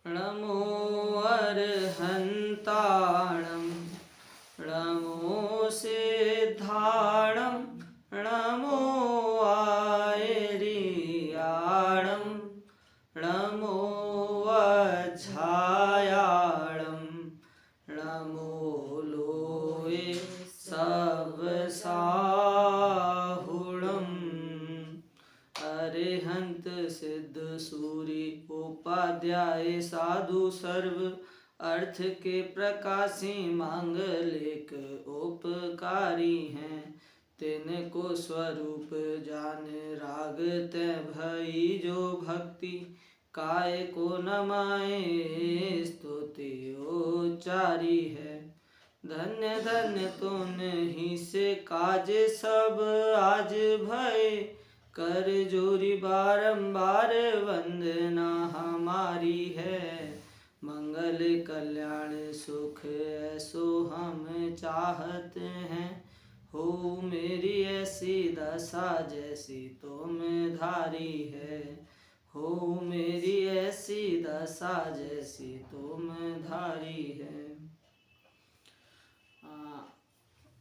नमो अर्हन्ताणं नमो सिद्धाणं नमो आयर्याणं नमो वज्झायाणं नमो लोये सबसाहुणम् अरिहंत सिद्ध सूरि उपाध्याय साधु सर्व अर्थ के प्रकाशी मांगलिक उपकारी हैं। तिनको स्वरूप जान राग ते भई जो भक्ति काय को नमाए स्तुति उच्चारी है। धन्य धन्य तुन्हीं से काज सब आज भय कर जोरी बारंबार वंदना हमारी है। मंगल कल्याण सुख ऐसो हम चाहते हैं। हो मेरी ऐसी दशा जैसी तुम धारी है। हो मेरी ऐसी दशा जैसी तुम धारी है।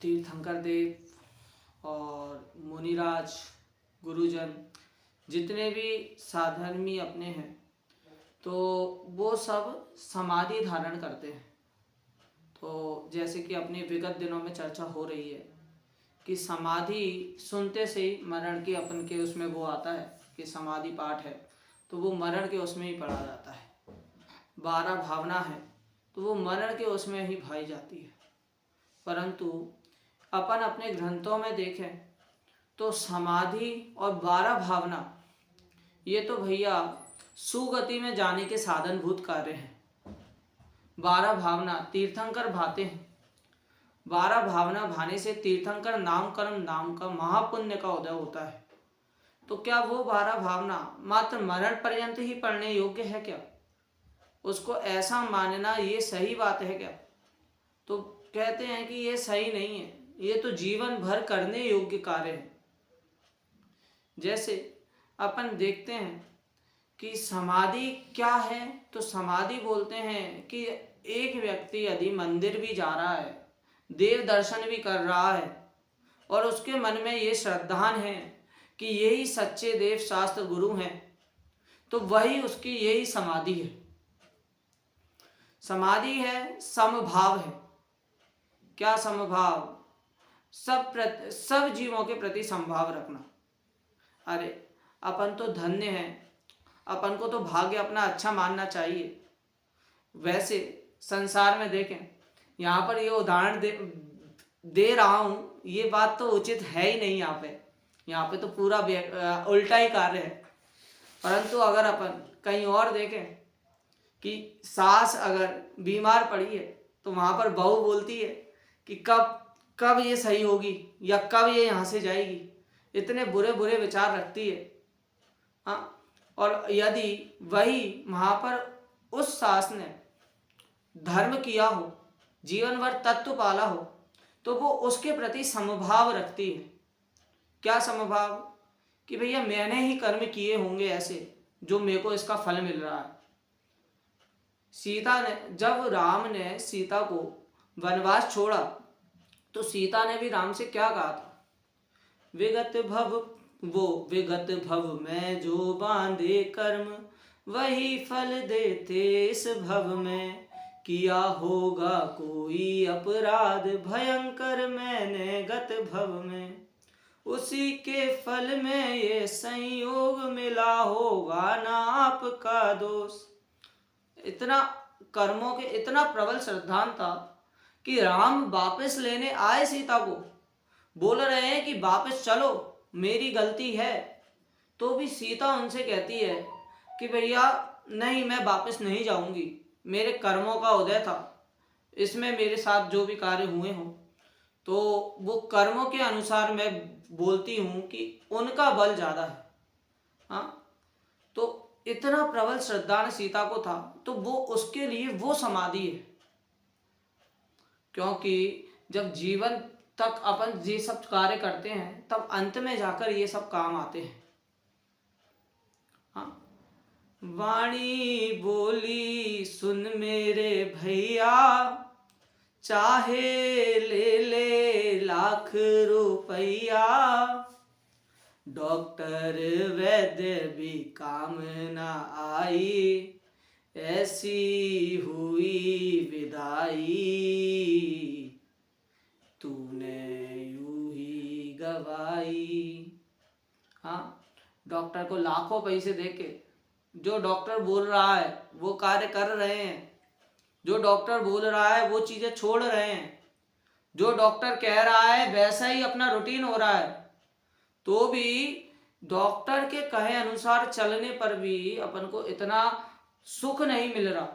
तीर्थंकर देव और मुनिराज गुरुजन जितने भी साधर्मी अपने हैं तो वो सब समाधि धारण करते हैं। तो जैसे कि अपने विगत दिनों में चर्चा हो रही है कि समाधि सुनते से ही मरण के अपन के उसमें वो आता है कि समाधि पाठ है तो वो मरण के उसमें ही पढ़ा जाता है। 12 भावना है तो वो मरण के उसमें ही भाई जाती है। परंतु अपन अपने ग्रंथों में देखें तो समाधि और 12 भावना ये तो भैया सुगति में जाने के साधनभूत कार्य हैं। 12 भावना तीर्थंकर भाते हैं। 12 भावना भाने से तीर्थंकर नाम कर्म नाम का महापुण्य का उदय होता है। तो क्या वो 12 भावना मात्र मरण पर्यंत ही पढ़ने योग्य है क्या? उसको ऐसा मानना ये सही बात है क्या? तो कहते हैं कि ये सही नहीं है। ये तो जीवन भर करने योग्य कार्य है। जैसे अपन देखते हैं कि समाधि क्या है तो समाधि बोलते हैं कि एक व्यक्ति यदि मंदिर भी जा रहा है, देव दर्शन भी कर रहा है और उसके मन में ये श्रद्धान है कि यही सच्चे देव शास्त्र गुरु हैं, तो वही उसकी यही समाधि है। समाधि है समभाव है। क्या समभाव? सब जीवों के प्रति समभाव रखना। अरे अपन तो धन्य हैं, अपन को तो भाग्य अपना अच्छा मानना चाहिए। वैसे संसार में देखें, यहाँ पर ये उदाहरण दे रहा हूँ, ये बात तो उचित है ही नहीं। यहाँ पे तो पूरा उल्टा ही कार्य है। परंतु अगर अपन कहीं और देखें कि सास अगर बीमार पड़ी है तो वहाँ पर बहू बोलती है कि कब ये सही होगी या कब ये यहाँ से जाएगी। इतने बुरे बुरे विचार रखती है। हाँ, और यदि वही वहाँ पर उस सास ने धर्म किया हो, जीवन भर तत्व पाला हो, तो वो उसके प्रति समभाव रखती है। क्या समभाव? कि भैया मैंने ही कर्म किए होंगे ऐसे जो मेरे को इसका फल मिल रहा है। जब राम ने सीता को वनवास छोड़ा तो सीता ने भी राम से क्या कहा था? विगत भव में जो बांधे कर्म वही फल देते इस भव में। किया होगा कोई अपराध भयंकर मैंने गत भव में, उसी के फल में ये संयोग मिला होगा ना आपका दोष। इतना कर्मों के इतना प्रबल श्रद्धान था कि राम वापस लेने आए सीता को, बोल रहे हैं कि वापस चलो मेरी गलती है, तो भी सीता उनसे कहती है कि भैया नहीं, मैं वापस नहीं जाऊंगी। मेरे कर्मों का उदय था, इसमें मेरे साथ जो भी कार्य हुए हों तो वो कर्मों के अनुसार मैं बोलती हूँ कि उनका बल ज़्यादा है। हाँ, तो इतना प्रबल श्रद्धा सीता को था तो वो उसके लिए वो समाधि है। क्योंकि जब जीवन तक अपन ये सब कार्य करते हैं तब अंत में जाकर ये सब काम आते हैं। हाँ, वाणी बोली सुन मेरे भैया, चाहे ले ले लाख रुपया, डॉक्टर वैद्य भी काम ना आई, ऐसी हुई विदाई, तूने यूं ही गवाई। हाँ, डॉक्टर को लाखों पैसे देके जो डॉक्टर बोल रहा है वो कार्य कर रहे हैं, जो डॉक्टर बोल रहा है वो चीजें छोड़ रहे हैं, जो डॉक्टर कह रहा है वैसा ही अपना रूटीन हो रहा है, तो भी डॉक्टर के कहे अनुसार चलने पर भी अपन को इतना सुख नहीं मिल रहा।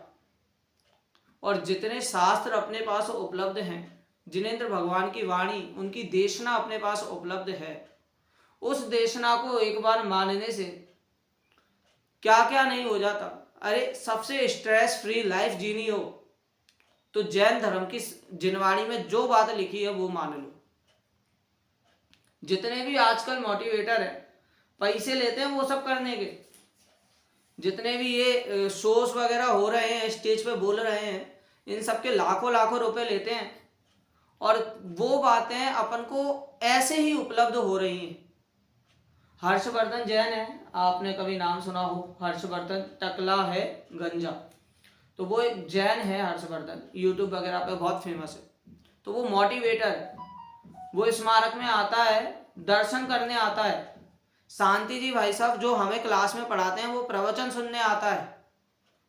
और जितने शास्त्र अपने पास उपलब्ध हैं, जिनेंद्र भगवान की वाणी, उनकी देशना अपने पास उपलब्ध है, उस देशना को एक बार मानने से क्या क्या नहीं हो जाता। अरे सबसे स्ट्रेस फ्री लाइफ जीनी हो तो जैन धर्म की जिनवाणी में जो बात लिखी है वो मान लो। जितने भी आजकल मोटिवेटर है पैसे लेते हैं वो सब करने के, जितने भी ये शोज वगैरह हो रहे हैं, स्टेज पे बोल रहे हैं, इन सब के लाखों लाखों रुपए लेते हैं और वो बातें अपन को ऐसे ही उपलब्ध हो रही हैं। हर्षवर्धन जैन है, आपने कभी नाम सुना हो, हर्षवर्धन टकला है गंजा, तो वो एक जैन है हर्षवर्धन, यूट्यूब वगैरह पे बहुत फेमस है। तो वो मोटिवेटर है, वो स्मारक में आता है, दर्शन करने आता है। शांति जी भाई साहब जो हमें क्लास में पढ़ाते हैं वो प्रवचन सुनने आता है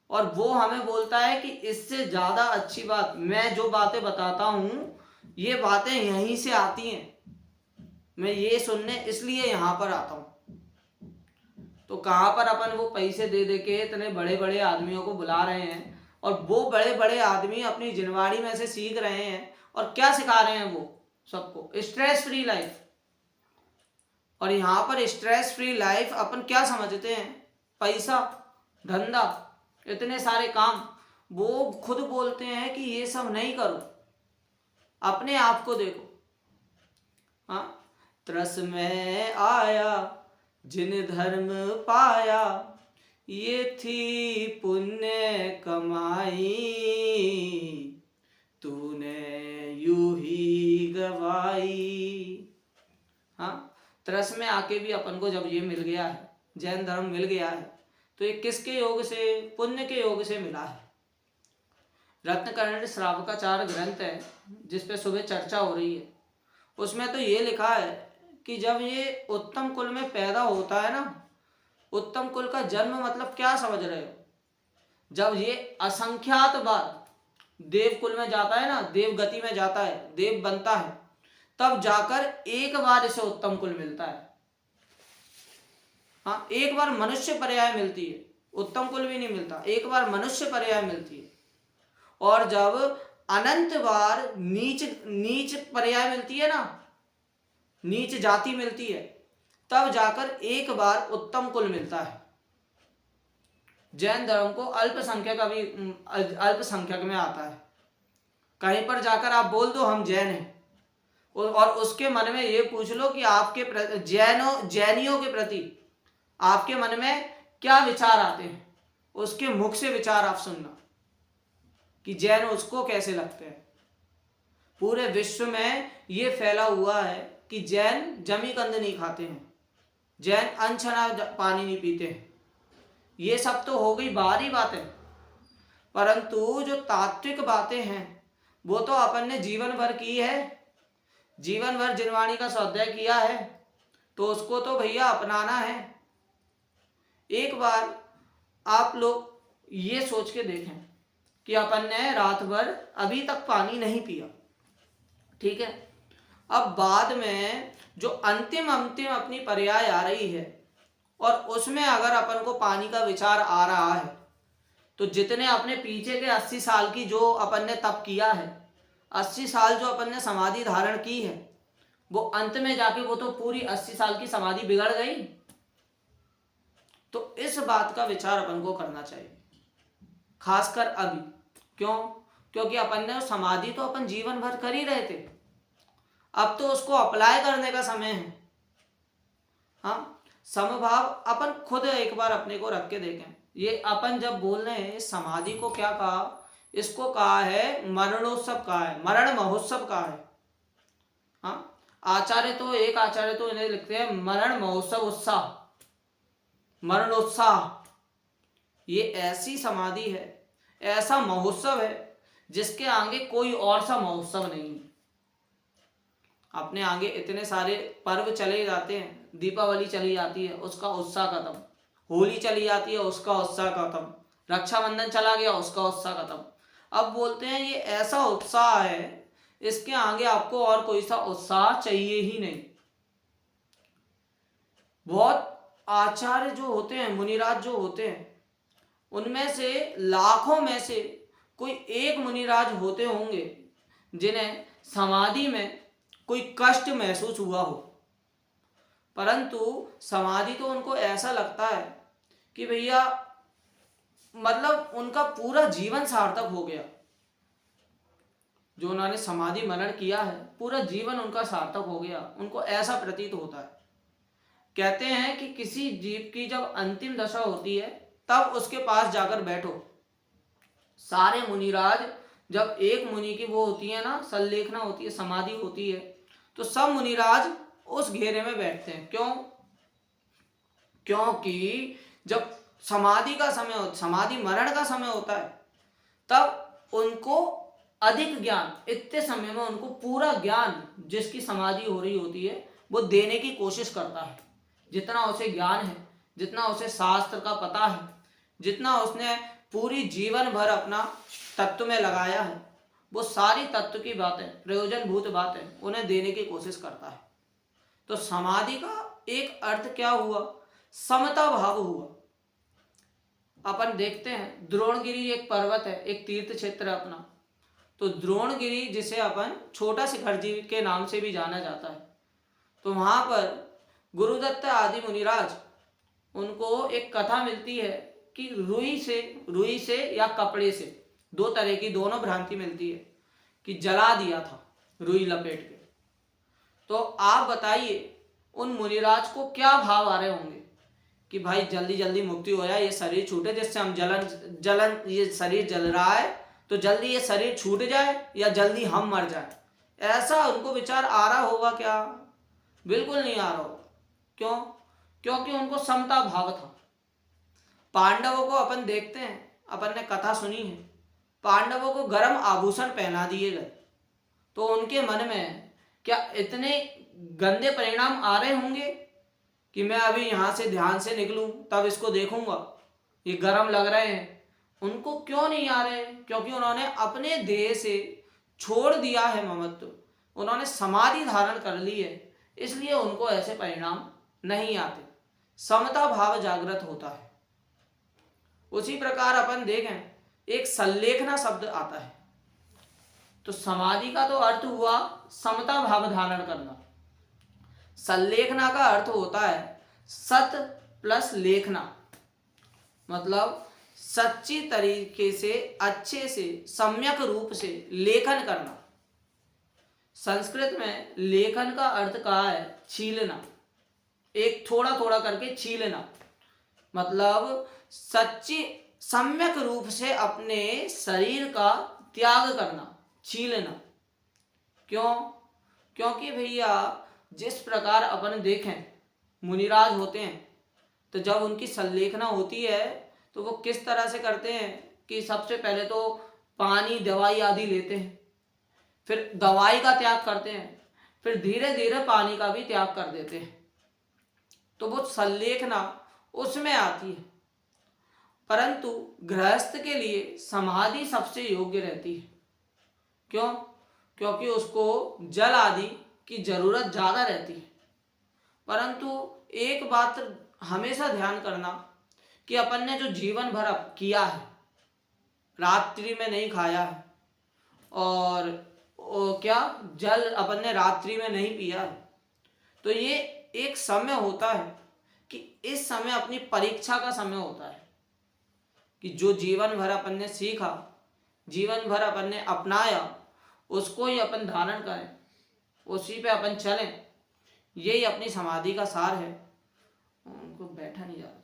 और वो हमें बोलता है कि इससे ज़्यादा अच्छी बात, मैं जो बातें बताता हूँ ये बातें यहीं से आती हैं, मैं ये सुनने इसलिए यहाँ पर आता हूँ। तो कहाँ पर अपन वो पैसे दे दे के इतने बड़े बड़े आदमियों को बुला रहे हैं और वो बड़े बड़े आदमी अपनी जिनवाड़ी में से सीख रहे हैं और क्या सिखा रहे हैं वो सबको, स्ट्रेस फ्री लाइफ। और यहाँ पर स्ट्रेस फ्री लाइफ अपन क्या समझते हैं, पैसा, धंधा, इतने सारे काम। वो खुद बोलते हैं कि ये सब नहीं करो, अपने आप को देखो। हाँ, तरस में आया जिन धर्म पाया, ये थी पुण्य कमाई, तूने यूं ही गवाई। हाँ, तरस में आके भी अपन को जब ये मिल गया है, जैन धर्म मिल गया है, तो ये किसके योग से, पुण्य के योग से मिला है। रत्नकर्ण श्रावकाचार्य ग्रंथ है जिसपे सुबह चर्चा हो रही है, उसमें तो ये लिखा है कि जब ये उत्तम कुल में पैदा होता है ना, उत्तम कुल का जन्म मतलब क्या समझ रहे हो, जब ये असंख्यात बार देव कुल में जाता है ना, देव गति में जाता है, देव बनता है, तब जाकर एक बार इसे उत्तम कुल मिलता है। हाँ, एक बार मनुष्य पर्याय मिलती है, उत्तम कुल भी नहीं मिलता, एक बार मनुष्य पर्याय मिलती है। और जब अनंत बार नीच नीच पर्याय मिलती है ना, नीच जाति मिलती है, तब जाकर एक बार उत्तम कुल मिलता है। जैन धर्म को अल्पसंख्यक अभी अल्पसंख्यक में आता है। कहीं पर जाकर आप बोल दो हम जैन हैं और उसके मन में ये पूछ लो कि आपके जैनियों के प्रति आपके मन में क्या विचार आते हैं, उसके मुख से विचार आप सुनना कि जैन उसको कैसे लगते हैं। पूरे विश्व में ये फैला हुआ है कि जैन जमी कंद नहीं खाते हैं, जैन अनछना पानी नहीं पीते हैं। ये सब तो हो गई बाहरी बातें, परंतु जो तात्विक बातें हैं वो तो अपन ने जीवन भर की है, जीवन भर जिनवाणी का स्वाध्याय किया है, तो उसको तो भैया अपनाना है। एक बार आप लोग ये सोच के देखें कि अपन ने रात भर अभी तक पानी नहीं पिया, ठीक है, अब बाद में जो अंतिम अपनी पर्याय आ रही है और उसमें अगर अपन को पानी का विचार आ रहा है, तो जितने अपने पीछे के 80 साल की जो अपन ने तप किया है, 80 साल जो अपन ने समाधि धारण की है, वो अंत में जाके वो तो पूरी 80 साल की समाधि बिगड़ गई। तो इस बात का विचार अपन को करना चाहिए, खासकर अभी। क्यों? क्योंकि अपन ने समाधि तो अपन जीवन भर कर ही रहे थे, अब तो उसको अप्लाई करने का समय है। हाँ, समभाव अपन खुद एक बार अपने को रख के देखें, ये अपन जब बोल रहे हैं समाधि को क्या कहा, इसको कहा है मरणोत्सव कहा है, मरण महोत्सव कहा है। हाँ, आचार्य तो एक आचार्य तो इन्हें लिखते हैं मरण महोत्सव उत्साह, मरणोत्साह। ये ऐसी समाधि है, ऐसा महोत्सव है जिसके आगे कोई और सा महोत्सव नहीं है। अपने आगे इतने सारे पर्व चले जाते हैं, दीपावली चली जाती है उसका उत्साह खत्म, होली चली जाती है उसका उत्साह खत्म, रक्षाबंधन चला गया उसका उत्साह खत्म। अब बोलते हैं ये ऐसा उत्साह है, इसके आगे आपको और कोई सा उत्साह चाहिए ही नहीं। बहुत आचार्य जो होते हैं, मुनिराज जो होते हैं, उनमें से लाखों में से कोई एक मुनिराज होते होंगे जिन्हें समाधि में कोई कष्ट महसूस हुआ हो, परंतु समाधि तो उनको ऐसा लगता है कि भैया मतलब उनका पूरा जीवन सार्थक हो गया। जो उन्होंने समाधि मनन किया है पूरा जीवन उनका सार्थक हो गया, उनको ऐसा प्रतीत होता है। कहते हैं कि किसी जीव की जब अंतिम दशा होती है तब उसके पास जाकर बैठो। सारे मुनिराज जब एक मुनि की वो होती है ना, संलेखना होती है, समाधि होती है, तो सब मुनिराज उस घेरे में बैठते हैं। क्यों? क्योंकि जब समाधि का समय, समाधि मरण का समय होता है, तब उनको अधिक ज्ञान, इतने समय में उनको पूरा ज्ञान जिसकी समाधि हो रही होती है वो देने की कोशिश करता है। जितना उसे ज्ञान है, जितना उसे शास्त्र का पता है, जितना उसने पूरी जीवन भर अपना तत्व में लगाया है, वो सारी तत्व की बातें, प्रयोजनभूत बातें उन्हें देने की कोशिश करता है। तो समाधि का एक अर्थ क्या हुआ? समता भाव हुआ। अपन देखते हैं द्रोणगिरी एक पर्वत है, एक तीर्थ क्षेत्र है अपना। तो द्रोणगिरी जिसे अपन छोटा शिखर जी के नाम से भी जाना जाता है, तो वहां पर गुरुदत्त आदि मुनिराज, उनको एक कथा मिलती है कि रुई से या कपड़े से, दो तरह की दोनों भ्रांति मिलती है, कि जला दिया था रुई लपेट के। तो आप बताइए उन मुनिराज को क्या भाव आ रहे होंगे कि भाई जल्दी जल्दी मुक्ति हो जाए, ये शरीर छूटे, जिससे हम जलन ये शरीर जल रहा है तो जल्दी ये शरीर छूट जाए या जल्दी हम मर जाए। ऐसा उनको विचार आ रहा होगा क्या? बिल्कुल नहीं आ रहा होगा। क्यों? क्योंकि उनको समता भाव था। पांडवों को अपन देखते हैं, अपन ने कथा सुनी है, पांडवों को गर्म आभूषण पहना दिए गए, तो उनके मन में क्या इतने गंदे परिणाम आ रहे होंगे कि मैं अभी यहाँ से ध्यान से निकलूं तब इसको देखूंगा, ये गर्म लग रहे हैं? उनको क्यों नहीं आ रहे? क्योंकि उन्होंने अपने देह से छोड़ दिया है ममत्व, उन्होंने समाधि धारण कर ली है, इसलिए उनको ऐसे परिणाम नहीं आते। समता भाव जागृत होता है। उसी प्रकार अपन देखें, एक संलेखना शब्द आता है, तो समाधि का तो अर्थ हुआ समता भाव धारण करना। संलेखना का अर्थ होता है सत प्लस लेखना, मतलब सच्ची तरीके से, अच्छे से, सम्यक रूप से लेखन करना। संस्कृत में लेखन का अर्थ कहा है छीलना, एक थोड़ा थोड़ा करके छीलना, मतलब सच्ची सम्यक रूप से अपने शरीर का त्याग करना, छीलना। क्यों? क्योंकि भैया जिस प्रकार अपन देखें मुनिराज होते हैं, तो जब उनकी संलेखना होती है तो वो किस तरह से करते हैं कि सबसे पहले तो पानी दवाई आदि लेते हैं, फिर दवाई का त्याग करते हैं, फिर धीरे धीरे पानी का भी त्याग कर देते हैं। तो वो संलेखना उसमें आती है। परंतु गृहस्थ के लिए समाधि सबसे योग्य रहती है। क्यों? क्योंकि उसको जल आदि की जरूरत ज्यादा रहती है। परंतु एक बात हमेशा ध्यान करना कि अपन ने जो जीवन भर किया है, रात्रि में नहीं खाया है, और क्या जल अपन ने रात्रि में नहीं पिया है, तो ये एक समय होता है कि इस समय अपनी परीक्षा का समय होता है कि जो जीवन भर अपन ने सीखा, जीवन भर अपन ने अपनाया, उसको ही अपन धारण करें, उसी पे अपन चलें। यही अपनी समाधि का सार है। उनको बैठा नहीं जा रहा।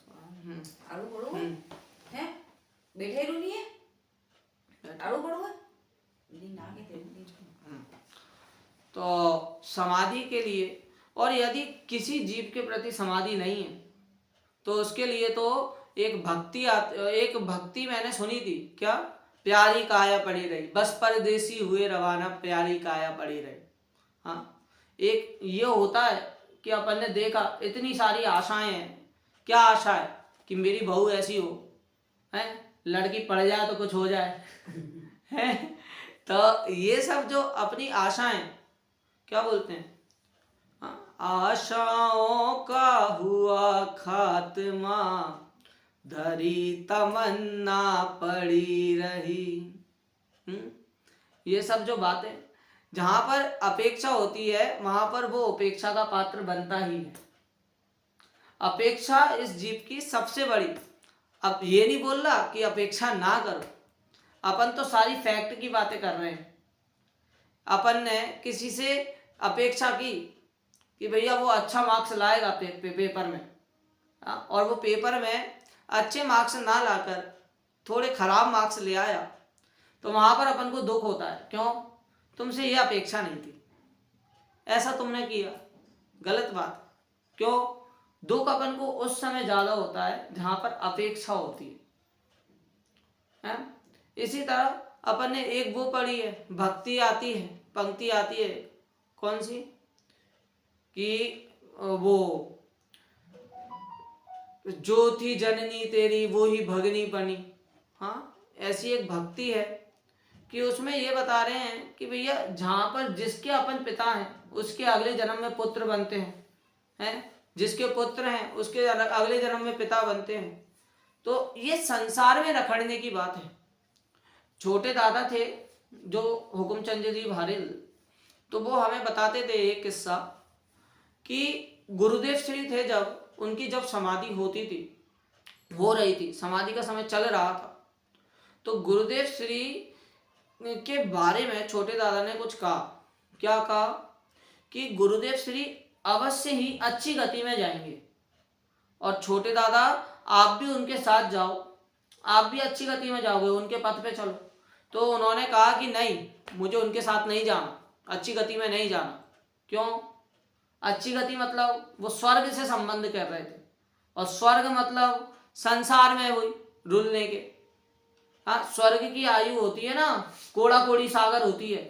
आगे बोलो। बैठे ही नहीं है आड़ू पड़ो ना के तो समाधि के लिए, और यदि किसी जीव के प्रति समाधि नहीं है तो उसके लिए तो एक भक्ति मैंने सुनी थी, क्या? प्यारी काया पड़ी रही, बस परदेसी हुए रवाना, प्यारी काया पड़ी रही। हाँ, एक ये होता है कि अपन ने देखा इतनी सारी आशाएं हैं। क्या आशा है? कि मेरी बहू ऐसी हो, है, लड़की पड़ जाए तो कुछ हो जाए है। तो ये सब जो अपनी आशाएं, क्या बोलते हैं, आशाओं का हुआ खात्मा, धरी तमन्ना पड़ी रही। ये सब जो बातें, जहां पर अपेक्षा होती है वहां पर वो उपेक्षा का पात्र बनता ही है। अपेक्षा इस जीव की सबसे बड़ी, अब ये नहीं बोल रहा कि अपेक्षा ना करो, अपन तो सारी फैक्ट की बातें कर रहे हैं। अपन ने किसी से अपेक्षा की कि भैया वो अच्छा मार्क्स लाएगा पेपर में, और वो पेपर में अच्छे मार्क्स ना लाकर थोड़े खराब मार्क्स ले आया, तो वहां पर अपन को दुख होता है। क्यों? तुमसे ये अपेक्षा नहीं थी, ऐसा तुमने किया, गलत बात। क्यों? दुख अपन को उस समय ज्यादा होता है जहां पर अपेक्षा होती है। इसी तरह अपन ने एक वो पढ़ी है, भक्ति आती है, पंक्ति आती है, कौन सी, कि वो जो थी जननी तेरी वो ही भगनी बनी। हाँ, ऐसी एक भक्ति है कि उसमें ये बता रहे हैं कि भैया जहाँ पर जिसके अपन पिता हैं उसके अगले जन्म में पुत्र बनते हैं, जिसके पुत्र हैं उसके अगले जन्म में पिता बनते हैं। तो ये संसार में रखड़ने की बात है। छोटे दादा थे जो हुकुमचंद जी भारिल, तो वो हमें बताते थे एक किस्सा कि गुरुदेव श्री थे, जब उनकी जब समाधि होती थी, हो रही थी, समाधि का समय चल रहा था, तो गुरुदेव श्री के बारे में छोटे दादा ने कुछ कहा। क्या कहा? कि गुरुदेव श्री अवश्य ही अच्छी गति में जाएंगे, और छोटे दादा आप भी उनके साथ जाओ, आप भी अच्छी गति में जाओगे, उनके पथ पे चलो। तो उन्होंने कहा कि नहीं, मुझे उनके साथ नहीं जाना, अच्छी गति में नहीं जाना। क्यों? अच्छी गति मतलब वो स्वर्ग से संबंध कर रहे थे, और स्वर्ग मतलब संसार में हुई रुलने के। हाँ, स्वर्ग की आयु होती है ना, कोड़ा कोड़ी सागर होती है,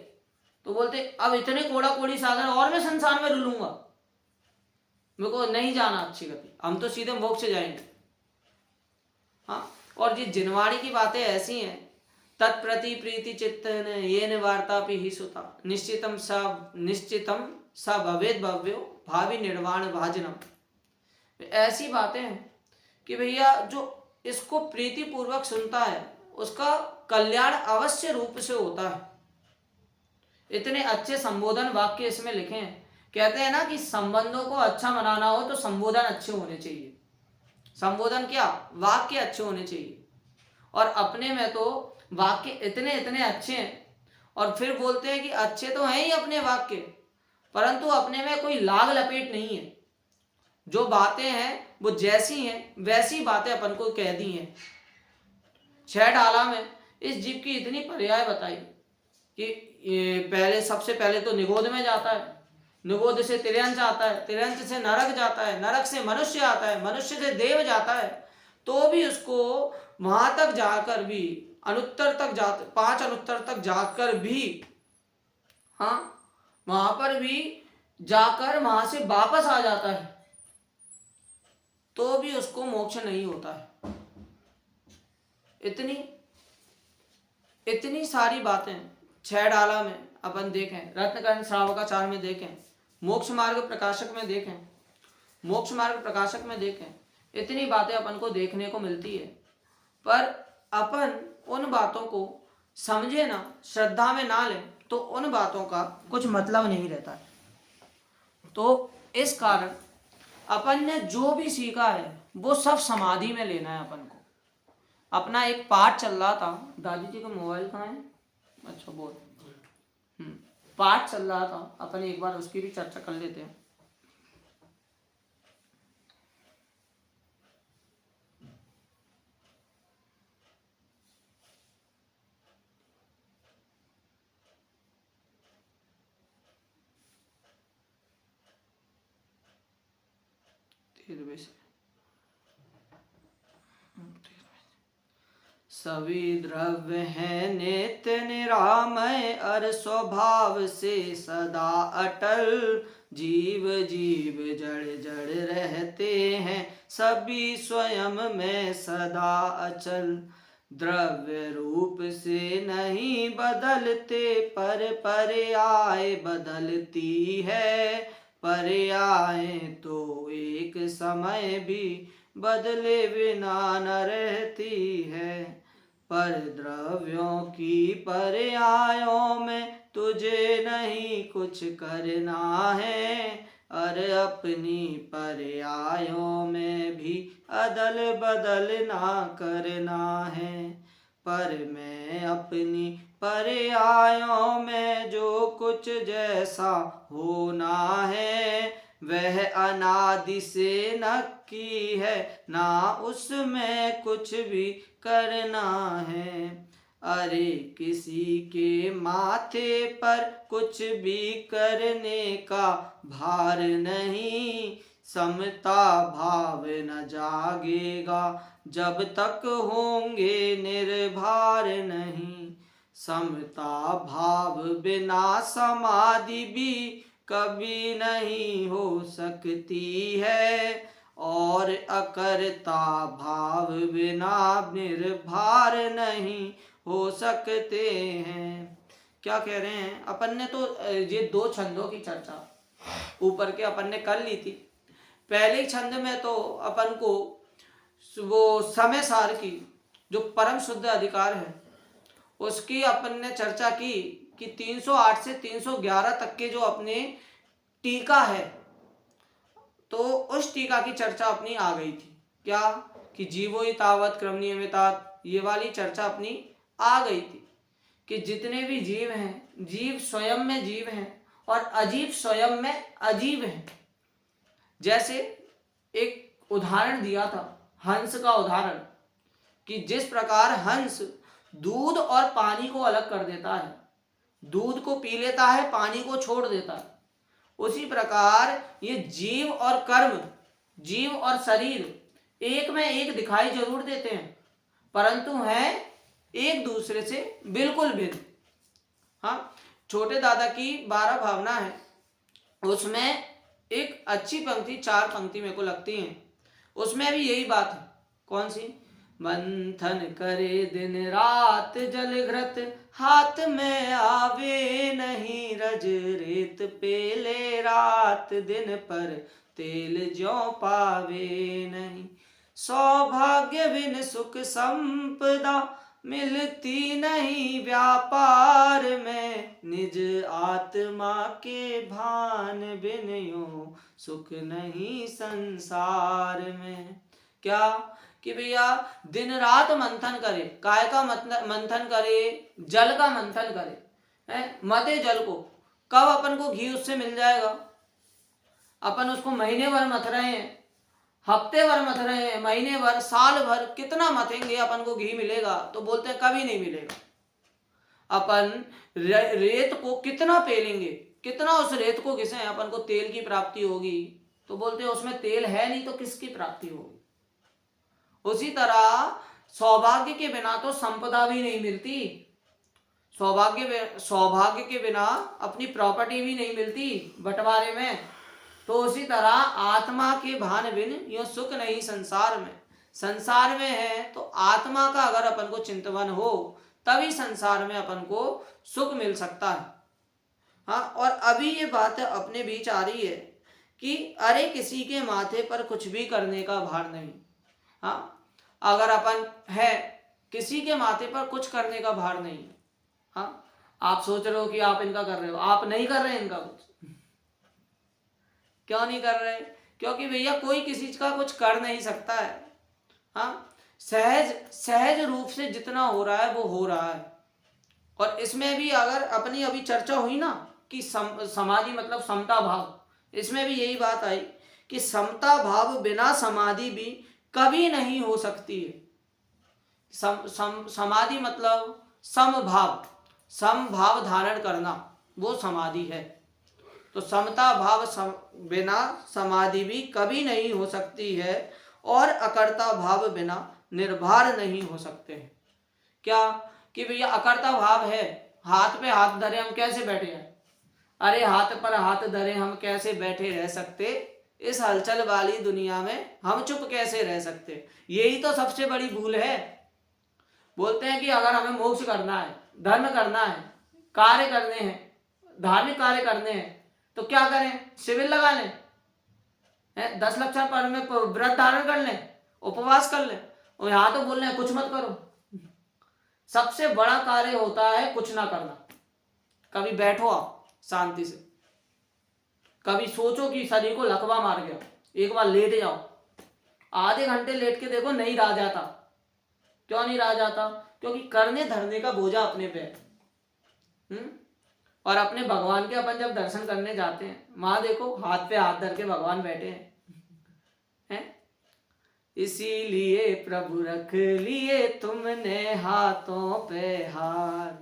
तो बोलते अब इतने कोड़ा कोड़ी सागर और मैं संसार में रुलूंगा, मेरे को नहीं जाना अच्छी गति, हम तो सीधे मोक्ष जाएंगे। हाँ, और ये जिनवाणी की बातें ऐसी हैं, तत्प्रति प्रीति चित्तन ये निवार्ता ही सुता, निश्चितम सा भवेद भव्यो भावी निर्वाण भाजनम। ऐसी बातें हैं कि भैया जो इसको प्रीति पूर्वक सुनता है उसका कल्याण अवश्य रूप से होता है। इतने अच्छे संबोधन वाक्य इसमें लिखे हैं। कहते हैं ना कि संबंधों को अच्छा बनाना हो तो संबोधन अच्छे होने चाहिए। संबोधन क्या? वाक्य अच्छे होने चाहिए। और अपने में तो वाक्य इतने इतने अच्छे हैं, और फिर बोलते हैं कि अच्छे तो हैं ही अपने वाक्य, परंतु अपने में कोई लाग लपेट नहीं है। जो बातें हैं वो जैसी हैं वैसी बातें अपन को कह दी हैं। 6 डाला में इस जीव की इतनी पर्याय बताई कि ये पहले, सबसे पहले तो निगोद में जाता है, निगोद से तिर्यंच आता है, तिर्यंच से नरक जाता है, नरक से मनुष्य आता है, मनुष्य से देव जाता है, तो भी उसको वहां तक जाकर भी अनुत्तर तक जाते, 5 अनुत्तर तक जाकर भी, हाँ, वहां पर भी जाकर वहां से वापस आ जाता है, तो भी उसको मोक्ष नहीं होता है। इतनी इतनी सारी बातें 6 डाला में अपन देखें, रत्नकर्ण श्रावकाचार्य में देखें, मोक्ष मार्ग प्रकाशक में देखें, मोक्ष मार्ग प्रकाशक में देखें, इतनी बातें अपन को देखने को मिलती है। पर अपन उन बातों को समझे ना, श्रद्धा में ना लें, तो उन बातों का कुछ मतलब नहीं रहता है। तो इस कारण अपन ने जो भी सीखा है वो सब समाधि में लेना है अपन को। अपना एक पाठ चल रहा था, दादी जी का मोबाइल कहाँ है? अच्छा, बोल। पाठ चल रहा था, अपन एक बार उसकी भी चर्चा कर लेते हैं। 13वें से। सभी द्रव्य हैं नित्य निरामय, और स्वभाव से सदा अटल। जीव जीव जड़ जड़ रहते हैं, सभी स्वयं में सदा अचल। द्रव्य रूप से नहीं बदलते, पर पर्याय बदलती है। पर्याय तो एक समय भी बदले बिना न रहती है। पर द्रव्यों की पर्यायों में तुझे नहीं कुछ करना है, और अपनी पर्यायों में भी अदल बदल ना करना है। पर मैं अपनी पर्यायों में जो कुछ जैसा होना है, वह अनादि से नक्की है, ना उसमें कुछ भी करना है। अरे किसी के माथे पर कुछ भी करने का भार नहीं, समता भाव न जागेगा जब तक होंगे निर्भार नहीं। समता भाव बिना समाधि भी कभी नहीं हो सकती है, और अकर्ता भाव बिना निर्भार नहीं हो सकते हैं। क्या कह रहे हैं? अपन ने तो ये 2 छंदों की चर्चा ऊपर के अपन ने कर ली थी। पहले ही छंद में तो अपन को वो समय सार की जो परम शुद्ध अधिकार है उसकी अपन ने चर्चा की कि 308 से 311 तक के जो अपने टीका है, तो उस टीका की चर्चा अपनी आ गई थी। क्या कि जीवो ही तावत क्रम नियमितात, ये वाली चर्चा अपनी आ गई थी कि जितने भी जीव हैं, जीव स्वयं में जीव हैं और अजीव स्वयं में अजीव हैं। जैसे एक उदाहरण दिया था हंस का उदाहरण, कि जिस प्रकार हंस दूध और पानी को अलग कर देता है, दूध को पी लेता है, पानी को छोड़ देता है, उसी प्रकार ये जीव और कर्म, जीव और शरीर एक में एक दिखाई जरूर देते हैं, परंतु हैं एक दूसरे से बिल्कुल भिन्न। हाँ, छोटे दादा की 12 भावना है, उसमें एक अच्छी पंक्ति, 4 पंक्ति मेरे को लगती हैं, उसमें भी यही बात है। कौन सी? मंथन करे दिन रात जल घृत, हाथ में आवे नहीं रज रेत, पेले रात दिन पर तेल ज्यों पावे नहीं। सौभाग्य बिन सुख संपदा, मिलती नहीं व्यापार में, निज आत्मा के भान बिन यूं सुख नहीं संसार में। क्या कि भैया दिन रात मंथन करे, काय का मंथन करे? जल का मंथन करे, है मते जल को। कब अपन को घी उससे मिल जाएगा? अपन उसको महीने भर मथ रहे हैं, हफ्ते भर मथ रहे हैं, महीने भर, साल भर, कितना मथेंगे अपन को घी मिलेगा? तो बोलते हैं कभी नहीं मिलेगा। अपन रेत को कितना पेलेंगे, कितना उस रेत को घिसे अपन को तेल की प्राप्ति होगी? तो बोलते हैं उसमें तेल है नहीं तो किसकी प्राप्ति होगी? उसी तरह सौभाग्य के बिना तो संपदा भी नहीं मिलती, सौभाग्य के बिना अपनी प्रॉपर्टी भी नहीं मिलती बंटवारे में। तो उसी तरह आत्मा के भान बिन यो सुख नहीं संसार में। संसार में है तो आत्मा का अगर अपन को चिंतन हो तभी संसार में अपन को सुख मिल सकता है। हाँ, और अभी ये बात अपने बीच आ रही है कि अरे किसी के माथे पर कुछ भी करने का भार नहीं। हाँ, अगर अपन है, किसी के माथे पर कुछ करने का भार नहीं। हाँ, आप सोच रहे हो कि आप इनका कर रहे हो, आप नहीं कर रहे इनका कुछ। क्यों नहीं कर रहे? क्योंकि भैया कोई किसी का कुछ कर नहीं सकता है। हाँ, सहज रूप से जितना हो रहा है वो हो रहा है। और इसमें भी अगर अपनी अभी चर्चा हुई ना कि समाधि मतलब समता भाव, इसमें भी यही बात आई कि समता भाव बिना समाधि भी कभी नहीं हो सकती है। समाधि मतलब समभाव, समभाव धारण करना, वो समाधि है। तो समता भाव बिना समाधि भी कभी नहीं हो सकती है, और अकर्ता भाव बिना निर्भर नहीं हो सकते हैं। क्या कि भैया अकर्ता भाव है, हाथ पे हाथ धरे हम कैसे बैठे हैं? अरे हाथ पर हाथ धरे हम कैसे बैठे रह सकते? इस हलचल वाली दुनिया में हम चुप कैसे रह सकते? यही तो सबसे बड़ी भूल है। बोलते हैं कि अगर हमें मोक्ष करना है, धर्म करना है, कार्य करने हैं, धार्मिक कार्य करने हैं, तो क्या करें? शिविर लगा लें, 10 लक्षण पर में व्रत धारण कर लें, उपवास कर लें, और यहाँ तो बोल रहे हैं कुछ मत करो। सबसे बड़ा कार्य होता है कुछ ना करना। कभी बैठो आप शांति से, कभी सोचो कि शरीर को लकवा मार गया, एक बार लेट जाओ, आधे घंटे लेट के देखो, नहीं रहा जाता। क्यों नहीं रहा जाता? क्योंकि करने धरने का बोझा अपने पे है। और अपने भगवान के अपन जब दर्शन करने जाते हैं, वहां देखो हाथ पे हाथ धर के भगवान बैठे हैं। इसीलिए प्रभु रख लिए तुमने हाथों पे हार,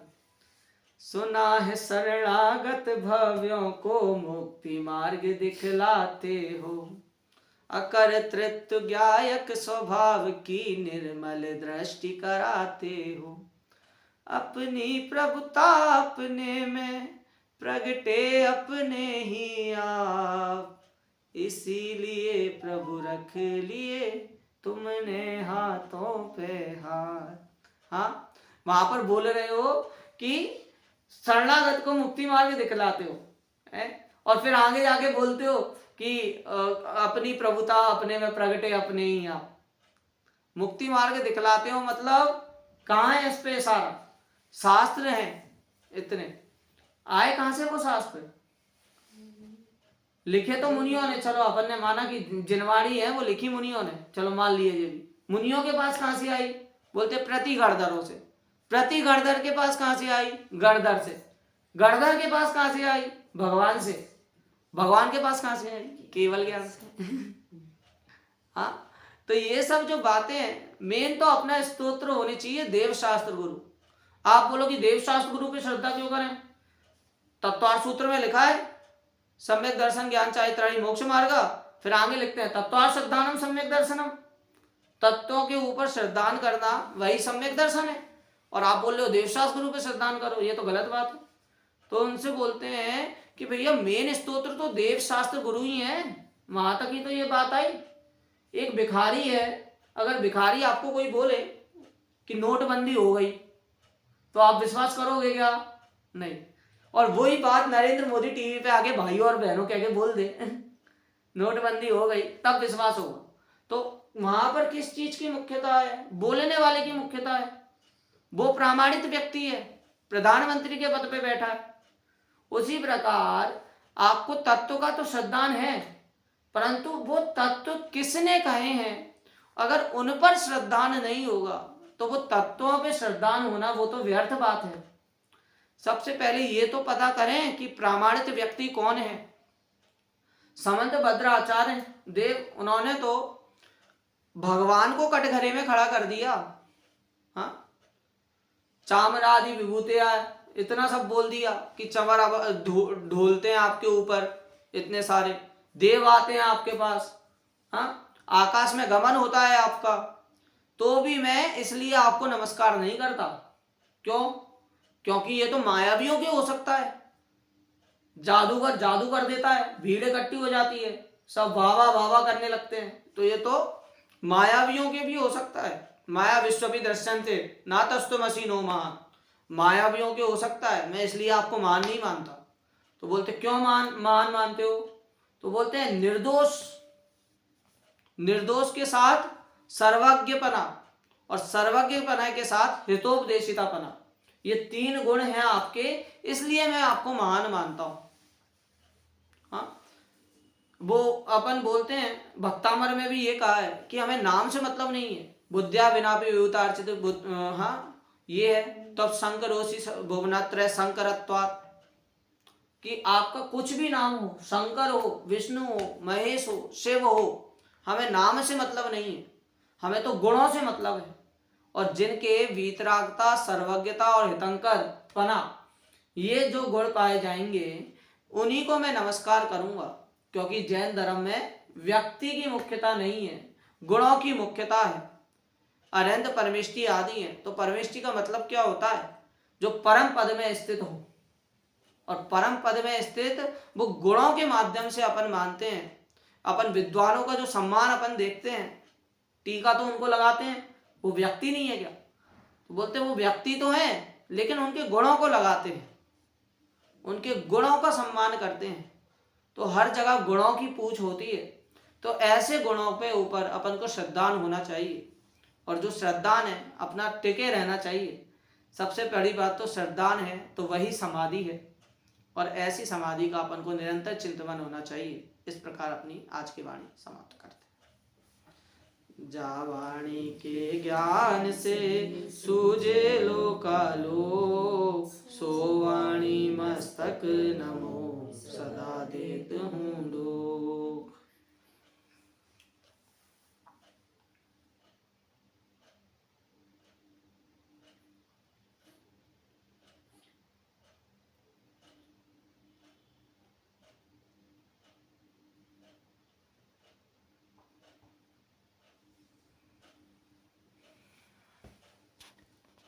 सुना है शरणागत भव्यों को मुक्ति मार्ग दिखलाते हो, अकर्तृत्व ज्ञायक स्वभाव की निर्मल दृष्टि कराते हो, अपनी प्रभुता अपने में प्रगटे अपने ही आप, इसीलिए प्रभु रख लिए तुमने हाथों पे हाथ। हाँ, वहां पर बोल रहे हो कि शरणागत को मुक्ति मार्ग दिखलाते हो, और फिर आगे जाके बोलते हो कि अपनी प्रभुता अपने में प्रगटे अपने ही आप, मुक्ति मार्ग दिखलाते हो। मतलब कहाँ है इस पे सारा? शास्त्र हैं इतने, आए कहां से वो शास्त्र? लिखे तो मुनियों ने, चलो अपन ने माना कि जिनवाड़ी है वो लिखी मुनियों ने, चलो मान लिए ये भी। मुनियों के पास कहां से आई? बोलते प्रति गणधरों से। प्रति गणधर के पास कहां से आई? गणधर से। गणधर के पास कहां से आई? भगवान से। भगवान के पास कहां से आई? केवल ज्ञान से। हाँ, तो ये सब जो बातें हैं, मेन तो अपना स्तोत्र होने चाहिए देव शास्त्र गुरु। आप बोलो कि देव शास्त्र गुरु की श्रद्धा क्यों करें? तत्वार्थ सूत्र में लिखा है सम्यक दर्शन ज्ञान चारित्राणि मोक्ष मार्ग, फिर आगे लिखते हैं तत्वार्थ श्रद्धानम सम्यक दर्शनम। तत्वों के ऊपर श्रद्धान करना वही सम्यक दर्शन है। और आप बोल रहे हो देवशास्त्र गुरु पे श्रद्धान करो, ये तो गलत बात है। तो उनसे बोलते हैं कि भैया मेन स्तोत्र तो देव शास्त्र गुरु ही है। वहां तक ही तो ये बात आई। एक भिखारी है, अगर भिखारी आपको कोई बोले कि नोटबंदी हो गई, तो आप विश्वास करोगे क्या? नहीं। और वही बात नरेंद्र मोदी टीवी पे आके भाइयों और बहनों कह के बोल दे नोटबंदी हो गई, तब विश्वास होगा। तो वहां पर किस चीज की मुख्यता है? बोलने वाले की मुख्यता है। वो प्रामाणिक व्यक्ति है, प्रधानमंत्री के पद पे बैठा है। उसी प्रकार आपको तत्व का तो श्रद्धान है, परंतु वो तत्व किसने कहे हैं, अगर उन पर श्रद्धान नहीं होगा तो वो तत्वों पे श्रद्धान होना वो तो व्यर्थ बात है। सबसे पहले ये तो पता करें कि प्रामाणिक व्यक्ति कौन है। समंत भद्राचार्य देव, उन्होंने तो भगवान को कटघरे में खड़ा कर दिया। हाँ, चामरादि विभूतियां, इतना सब बोल दिया कि चमर अब ढोलते हैं आपके ऊपर, इतने सारे देव आते हैं आपके पास। हाँ, आकाश में गमन होता है आपका, तो भी मैं इसलिए आपको नमस्कार नहीं करता। क्यों? क्योंकि ये तो मायावियों के हो सकता है। जादूगर जादू कर देता है, भीड़ इकट्ठी हो जाती है, सब वाह वाह करने लगते हैं, तो ये तो मायावियों के भी हो सकता है। माया विश्व भी दृश्यन्ते ना तस्तुमसि नो महान, मायावियों के हो सकता है, मैं इसलिए आपको महान नहीं मानता। तो बोलते क्यों महान मानते हो? तो बोलते हैं निर्दोष, निर्दोष के साथ सर्वज्ञपना, और सर्वज्ञपना के साथ हितोपदेशितापना, ये 3 गुण हैं आपके, इसलिए मैं आपको महान मानता हूं। हाँ, वो अपन बोलते हैं भक्तामर में भी ये कहा है कि हमें नाम से मतलब नहीं है। बुद्धिया बिना भी विभूतार्चित, हाँ ये है तब शंकरोसी भुवनत्रय शंकरत्वात्, कि आपका कुछ भी नाम हो, शंकर हो, विष्णु हो, महेश हो, शिव हो, हमें नाम से मतलब नहीं है, हमें तो गुणों से मतलब है। और जिनके वीतरागता, सर्वज्ञता और हितंकर पना, ये जो गुण पाए जाएंगे, उन्हीं को मैं नमस्कार करूंगा, क्योंकि जैन धर्म में व्यक्ति की मुख्यता नहीं है, गुणों की मुख्यता है। अनंत परमेष्टि आदि है। तो परमेष्टि का मतलब क्या होता है? जो परम पद में स्थित हो, और परम पद में स्थित वो गुणों के माध्यम से अपन मानते हैं। अपन विद्वानों का जो सम्मान अपन देखते हैं, टीका तो उनको लगाते हैं, वो व्यक्ति नहीं है क्या? तो बोलते हैं वो व्यक्ति तो है, लेकिन उनके गुणों को लगाते हैं, उनके गुणों का सम्मान करते हैं। तो हर जगह गुणों की पूछ होती है। तो ऐसे गुणों पे ऊपर अपन को श्रद्धान होना चाहिए, और जो श्रद्धान है अपना टिके रहना चाहिए। सबसे बड़ी बात तो श्रद्धान है, तो वही समाधि है, और ऐसी समाधि का अपन को निरंतर चिंतन होना चाहिए। इस प्रकार अपनी आज की वाणी समाप्त करते हैं। जा वाणी के ज्ञान से सूझे लोकालो, सो वाणी मस्तक नमो सदा देत हूँ